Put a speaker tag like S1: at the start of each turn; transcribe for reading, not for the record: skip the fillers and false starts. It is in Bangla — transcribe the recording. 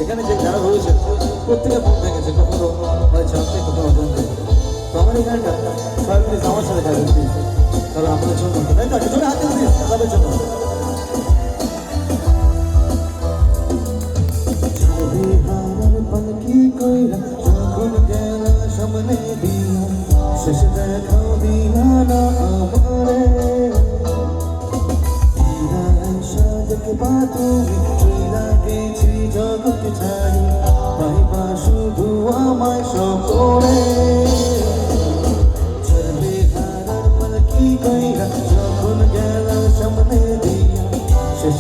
S1: এখানে যে যারা রয়েছে প্রত্যেকে মন ভেঙেছে, কখনো হয় জানতে, কখনো অজান্তে। তো আমার এই গানটা সবাই প্লিজ আমার সাথে গাইবেন প্লিজ, কারণ আপনাদের জন্য, তাই তো জোরে হাতে দিন তাদের জন্য। পালকি কইরা যখন গেল সামনে দিয়া, শেষ দেখা দিলা না আমারে, দেখে পা তুমি চইলা গেছি জগৎ ছাড়ি, পাইবা শুধু আমায় সকলে। চলবে হারার পালকি কইরা যখন গেল সামনে দিয়া, শেষ